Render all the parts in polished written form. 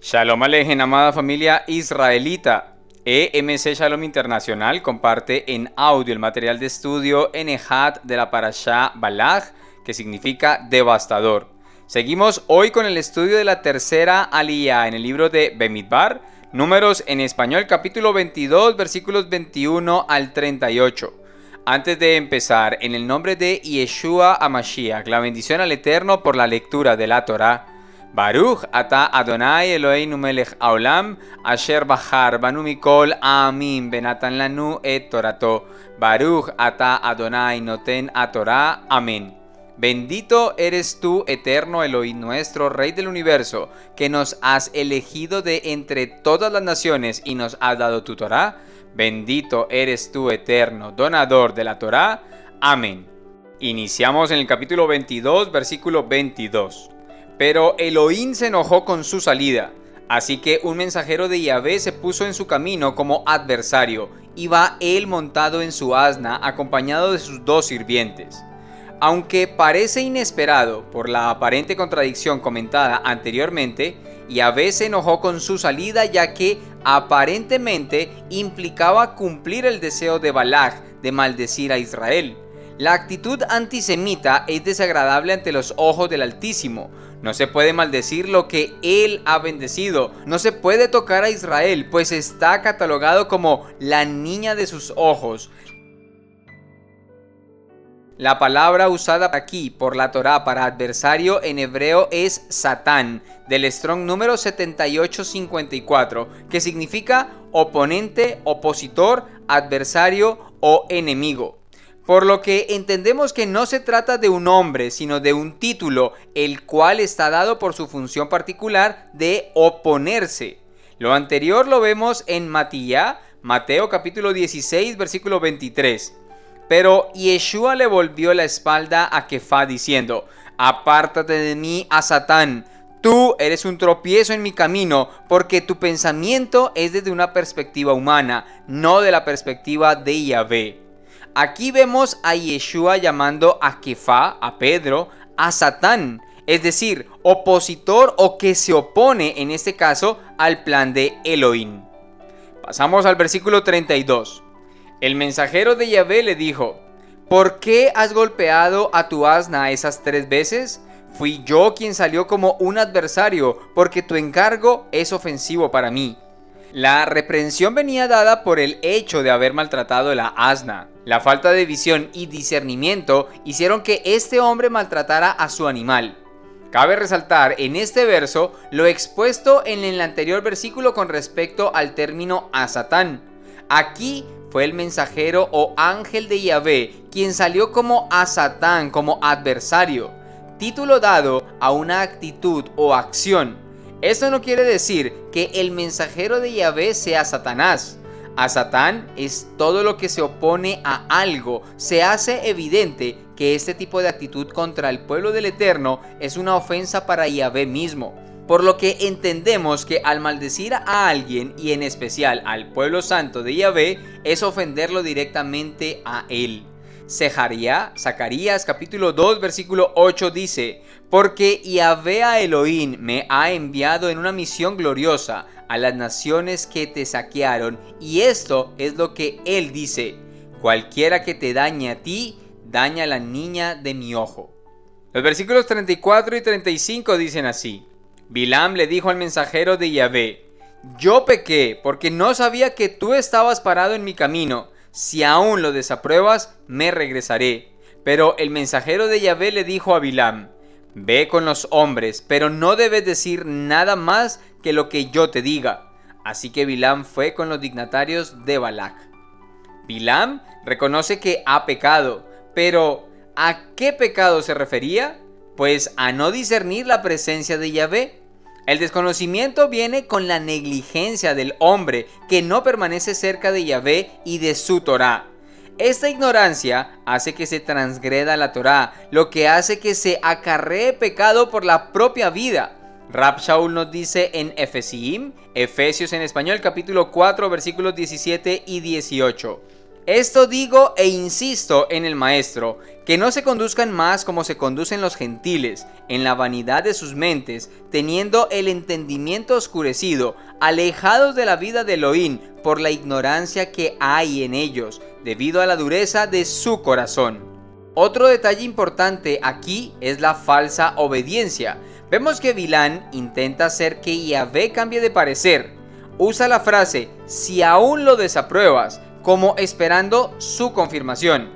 Shalom Alejem, amada familia israelita. EMC Shalom Internacional comparte en audio el material de estudio Enejat de la Parashá Balaj, que significa devastador. Seguimos hoy con el estudio de la tercera aliyá en el libro de Bemidbar, Números en español, capítulo 22, versículos 21 al 38. Antes de empezar, en el nombre de Yeshua HaMashiach, la bendición al Eterno por la lectura de la Torá. Baruch ata Adonai Eloheinu melech haolam asher bahar banu mikol amin benatan lanu et torato. Baruch ata Adonai noten a Torah. Amén. Bendito eres tú, eterno Elohim nuestro, Rey del universo, que nos has elegido de entre todas las naciones y nos has dado tu Torah. Bendito eres tú, eterno, donador de la Torah. Amén. Iniciamos en el capítulo 22, versículo 22. Pero Elohim se enojó con su salida, así que un mensajero de Yahvé se puso en su camino como adversario. Iba él montado en su asna, acompañado de sus dos sirvientes. Aunque parece inesperado por la aparente contradicción comentada anteriormente, Yahvé se enojó con su salida, ya que aparentemente implicaba cumplir el deseo de Balaj de maldecir a Israel. La actitud antisemita es desagradable ante los ojos del Altísimo. No se puede maldecir lo que Él ha bendecido. No se puede tocar a Israel, pues está catalogado como la niña de sus ojos. La palabra usada aquí por la Torá para adversario en hebreo es Satán, del Strong número 7854, que significa oponente, opositor, adversario o enemigo. Por lo que entendemos que no se trata de un hombre, sino de un título, el cual está dado por su función particular de oponerse. Lo anterior lo vemos en Mateo capítulo 16, versículo 23. Pero Yeshua le volvió la espalda a Kefá diciendo: apártate de mí, a Satán. Tú eres un tropiezo en mi camino, porque tu pensamiento es desde una perspectiva humana, no de la perspectiva de Yahvé. Aquí vemos a Yeshua llamando a Kefá, a Pedro, a Satán, es decir, opositor o que se opone en este caso al plan de Elohim. Pasamos al versículo 32. El mensajero de Yahvé le dijo: ¿por qué has golpeado a tu asna esas 3 veces? Fui yo quien salió como un adversario, porque tu encargo es ofensivo para mí. La reprensión venía dada por el hecho de haber maltratado la asna. La falta de visión y discernimiento hicieron que este hombre maltratara a su animal. Cabe resaltar en este verso lo expuesto en el anterior versículo con respecto al término a Satán. Aquí fue el mensajero o ángel de Yahvé quien salió como a Satán, como adversario, título dado a una actitud o acción. Esto no quiere decir que el mensajero de Yahvé sea Satanás. A Satán es todo lo que se opone a algo. Se hace evidente que este tipo de actitud contra el pueblo del Eterno es una ofensa para Yahvé mismo. Por lo que entendemos que al maldecir a alguien, y en especial al pueblo santo de Yahvé, es ofenderlo directamente a él. Zacarías capítulo 2 versículo 8 dice: porque Yahvé a Elohim me ha enviado en una misión gloriosa a las naciones que te saquearon, y esto es lo que él dice: cualquiera que te dañe a ti, daña a la niña de mi ojo. Los versículos 34 y 35 dicen así: Bilam le dijo al mensajero de Yahvé: yo pequé porque no sabía que tú estabas parado en mi camino. Si aún lo desapruebas, me regresaré. Pero el mensajero de Yahvé le dijo a Bilam: ve con los hombres, pero no debes decir nada más que lo que yo te diga. Así que Bilam fue con los dignatarios de Balac. Bilam reconoce que ha pecado, pero ¿a qué pecado se refería? Pues a no discernir la presencia de Yahvé. El desconocimiento viene con la negligencia del hombre que no permanece cerca de Yahvé y de su Torá. Esta ignorancia hace que se transgreda la Torá, lo que hace que se acarree pecado por la propia vida. Rab Shaul nos dice en Efesios en español capítulo 4 versículos 17 y 18: Esto digo e insisto en el Maestro, que no se conduzcan más como se conducen los gentiles, en la vanidad de sus mentes, teniendo el entendimiento oscurecido, alejados de la vida de Elohim por la ignorancia que hay en ellos, debido a la dureza de su corazón. Otro detalle importante aquí es la falsa obediencia. Vemos que Bilán intenta hacer que Yahvé cambie de parecer. Usa la frase, si aún lo desapruebas, como esperando su confirmación.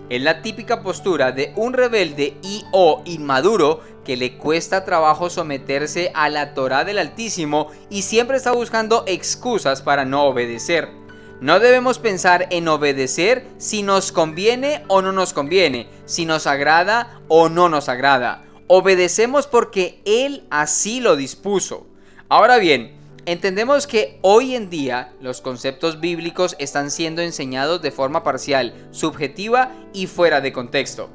Es la típica postura de un rebelde o inmaduro que le cuesta trabajo someterse a la Torá del Altísimo y siempre está buscando excusas para no obedecer. No debemos pensar en obedecer si nos conviene o no nos conviene, si nos agrada o no nos agrada. Obedecemos porque Él así lo dispuso. Ahora bien, entendemos que hoy en día los conceptos bíblicos están siendo enseñados de forma parcial, subjetiva y fuera de contexto.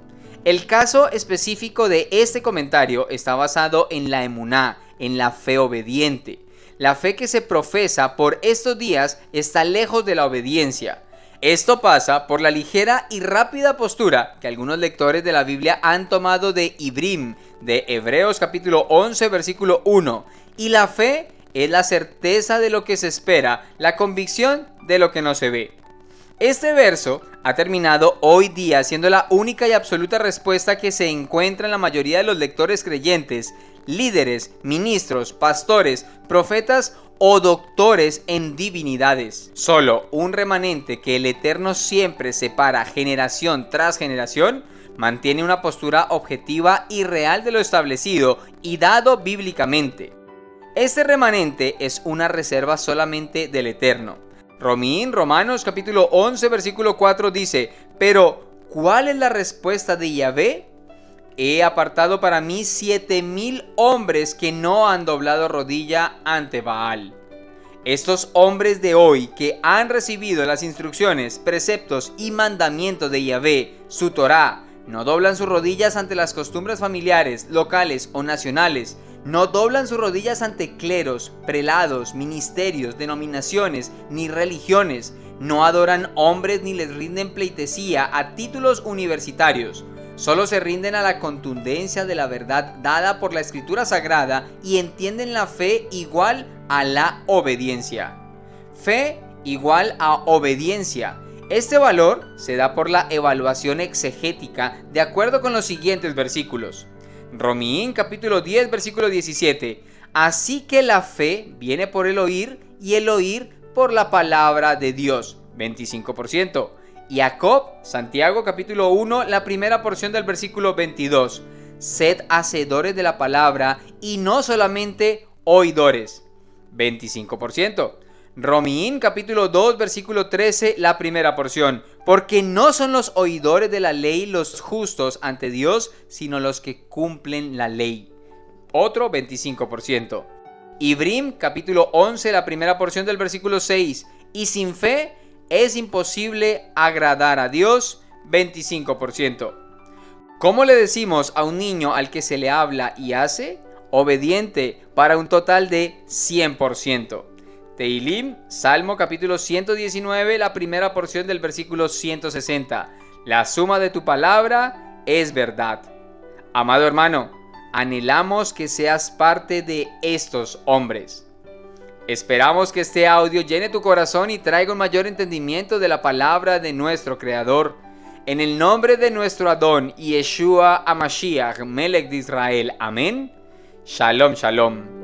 El caso específico de este comentario está basado en la emuná, en la fe obediente. La fe que se profesa por estos días está lejos de la obediencia. Esto pasa por la ligera y rápida postura que algunos lectores de la Biblia han tomado de Ibrim, de Hebreos capítulo 11 versículo 1, y la fe es la certeza de lo que se espera, la convicción de lo que no se ve. Este verso ha terminado hoy día siendo la única y absoluta respuesta que se encuentra en la mayoría de los lectores creyentes, líderes, ministros, pastores, profetas o doctores en divinidades. Solo un remanente que el Eterno siempre separa generación tras generación mantiene una postura objetiva y real de lo establecido y dado bíblicamente. Este remanente es una reserva solamente del Eterno. Romanos capítulo 11 versículo 4 dice, pero ¿cuál es la respuesta de Yahvé? He apartado para mí 7,000 hombres que no han doblado rodilla ante Baal. Estos hombres de hoy que han recibido las instrucciones, preceptos y mandamientos de Yahvé, su Torá, no doblan sus rodillas ante las costumbres familiares, locales o nacionales. No doblan sus rodillas ante cleros, prelados, ministerios, denominaciones ni religiones. No adoran hombres ni les rinden pleitesía a títulos universitarios. Solo se rinden a la contundencia de la verdad dada por la Escritura Sagrada y entienden la fe igual a la obediencia. Fe igual a obediencia. Este valor se da por la evaluación exegética de acuerdo con los siguientes versículos. Romanos capítulo 10 versículo 17. Así que la fe viene por el oír y el oír por la palabra de Dios, 25%. Jacob, Santiago capítulo 1, la primera porción del versículo 22. Sed hacedores de la palabra y no solamente oidores, 25%. Romanos capítulo 2 versículo 13, la primera porción. Porque no son los oidores de la ley los justos ante Dios, sino los que cumplen la ley. Otro 25%. Ibrim capítulo 11, la primera porción del versículo 6. Y sin fe es imposible agradar a Dios, 25%. ¿Cómo le decimos a un niño al que se le habla y hace? Obediente, para un total de 100%. Tehilim, Salmo capítulo 119, la primera porción del versículo 160. La suma de tu palabra es verdad. Amado hermano, anhelamos que seas parte de estos hombres. Esperamos que este audio llene tu corazón y traiga un mayor entendimiento de la palabra de nuestro Creador. En el nombre de nuestro Adón, Yeshua HaMashiach, Melech de Israel. Amén. Shalom, shalom.